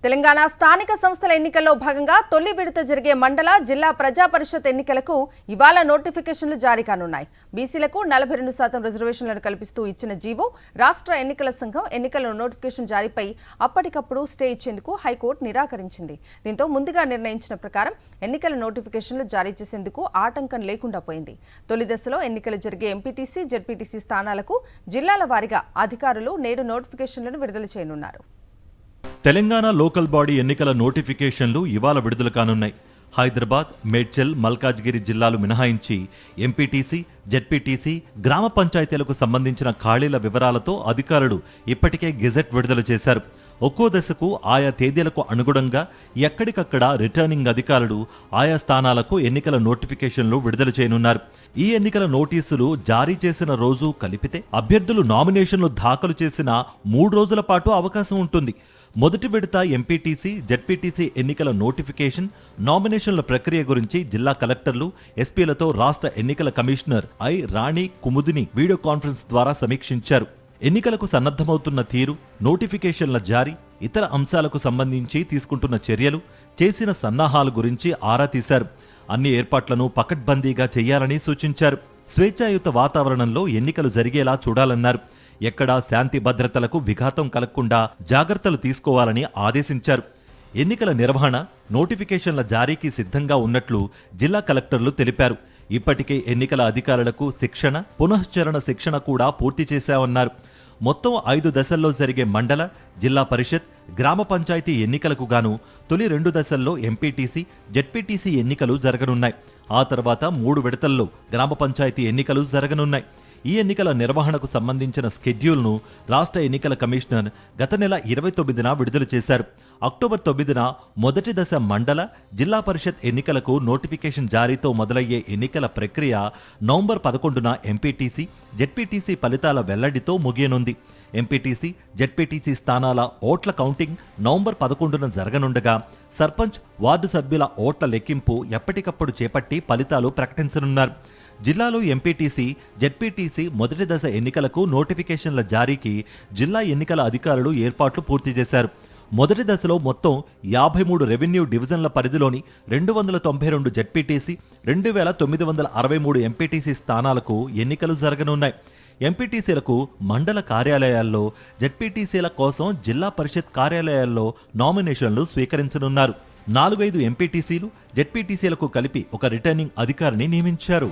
తెలంగాణ స్థానిక సంస్థల ఎన్నికల్లో భాగంగా తొలి విడత జరిగే మండల జిల్లా ప్రజా పరిషత్ ఎన్నికలకు ఇవాళ నోటిఫికేషన్లు జారీ కానున్నాయి. బీసీలకు 42% రిజర్వేషన్లను కల్పిస్తూ ఇచ్చిన జీవో రాష్ట్ర ఎన్నికల సంఘం ఎన్నికల నోటిఫికేషన్ జారీపై అప్పటికప్పుడు స్టే ఇచ్చేందుకు హైకోర్టు నిరాకరించింది. దీంతో ముందుగా నిర్ణయించిన ప్రకారం ఎన్నికల నోటిఫికేషన్లు జారీ చేసేందుకు ఆటంకం లేకుండా పోయింది. తొలి దశలో ఎన్నికలు జరిగే ఎంపీటీసీ, జెడ్పీటీసీ స్థానాలకు జిల్లాల వారీగా అధికారులు నేడు నోటిఫికేషన్లను విడుదల చేయనున్నారు. తెలంగాణ లోకల్ బాడీ ఎన్నికల నోటిఫికేషన్లు ఇవాళ విడుదల కానున్నాయి. హైదరాబాద్, మేడ్చల్, మల్కాజ్గిరి జిల్లాలు మినహాయించి ఎంపీటీసీ, జెడ్పీటీసీ, గ్రామ పంచాయతీలకు సంబంధించిన ఖాళీల వివరాలతో అధికారులు ఇప్పటికే గెజెట్ విడుదల చేశారు. ఒక్కో దశకు ఆయా తేదీలకు అనుగుణంగా ఎక్కడికక్కడ రిటర్నింగ్ అధికారులు ఆయా స్థానాలకు ఎన్నికల నోటిఫికేషన్లు విడుదల చేయనున్నారు. ఈ ఎన్నికల నోటీసులు జారీ చేసిన రోజు కలిపితే అభ్యర్థులు నామినేషన్లు దాఖలు చేసిన 3 రోజుల పాటు అవకాశం ఉంటుంది. మొదటి విడత ఎంపీటీసీ, జెడ్పీటీసీ ఎన్నికల నోటిఫికేషన్, నామినేషన్ల ప్రక్రియ గురించి జిల్లా కలెక్టర్లు, ఎస్పీలతో రాష్ట్ర ఎన్నికల commissioner I Rani Kumudini video conference ద్వారా సమీక్షించారు. ఎన్నికలకు సన్నద్ధమవుతున్న తీరు, నోటిఫికేషన్ల జారీ, ఇతర అంశాలకు సంబంధించి తీసుకుంటున్న చర్యలు, చేసిన సన్నాహాల గురించి ఆరా తీశారు. అన్ని ఏర్పాట్లను పకడ్బందీగా చేయాలని సూచించారు. స్వేచ్ఛాయుత వాతావరణంలో ఎన్నికలు జరిగేలా చూడాలన్నారు. ఎక్కడా శాంతి భద్రతలకు విఘాతం కలగకుండా జాగ్రత్తలు తీసుకోవాలని ఆదేశించారు. ఎన్నికల నిర్వహణ, నోటిఫికేషన్ల జారీకి సిద్ధంగా ఉన్నట్లు జిల్లా కలెక్టర్లు తెలిపారు. ఇప్పటికే ఎన్నికల అధికారులకు శిక్షణ, పునశ్చరణ శిక్షణ కూడా పూర్తి చేశామన్నారు. మొత్తం 5 దశల్లో జరిగే మండల, జిల్లా పరిషత్, గ్రామ పంచాయతీ ఎన్నికలకు గాను తొలి 2 దశల్లో ఎంపీటీసీ, జెడ్పీటీసీ ఎన్నికలు జరగనున్నాయి. ఆ తర్వాత 3 విడతల్లో గ్రామ పంచాయతీ ఎన్నికలు జరగనున్నాయి. ఈ ఎన్నికల నిర్వహణకు సంబంధించిన స్కెడ్యూల్ను రాష్ట్ర ఎన్నికల కమిషనర్ గత నెల 29న విడుదల చేశారు. అక్టోబర్ 9న మొదటి దశ మండల, జిల్లా పరిషత్ ఎన్నికలకు నోటిఫికేషన్ జారీతో మొదలయ్యే ఎన్నికల ప్రక్రియ నవంబర్ 11న ఎంపీటీసీ, జెడ్పీటీసీ ఫలితాల వెల్లడితో ముగియనుంది. ఎంపీటీసీ, జెడ్పీటీసీ స్థానాల ఓట్ల కౌంటింగ్ నవంబర్ 11న జరగనుండగా సర్పంచ్, వార్డు సభ్యుల ఓట్ల లెక్కింపు ఎప్పటికప్పుడు చేపట్టి ఫలితాలు ప్రకటించనున్నారు. జిల్లాలో ఎంపీటీసీ, జెడ్పీటీసీ మొదటి దశ ఎన్నికలకు నోటిఫికేషన్ల జారీకి జిల్లా ఎన్నికల అధికారులు ఏర్పాట్లు పూర్తి చేశారు. మొదటి దశలో మొత్తం 53 రెవెన్యూ డివిజన్ల పరిధిలోని 292 జెడ్పీటీసీ, 2963 ఎంపీటీసీ స్థానాలకు ఎన్నికలు జరగనున్నాయి. ఎంపీటీసీలకు మండల కార్యాలయాల్లో, జెడ్పీటీసీల కోసం జిల్లా పరిషత్ కార్యాలయాల్లో నామినేషన్లు స్వీకరించనున్నారు. 4-5 ఎంపీటీసీలు, జెడ్పీటీసీలకు కలిపి ఒక రిటర్నింగ్ అధికారిని నియమించారు.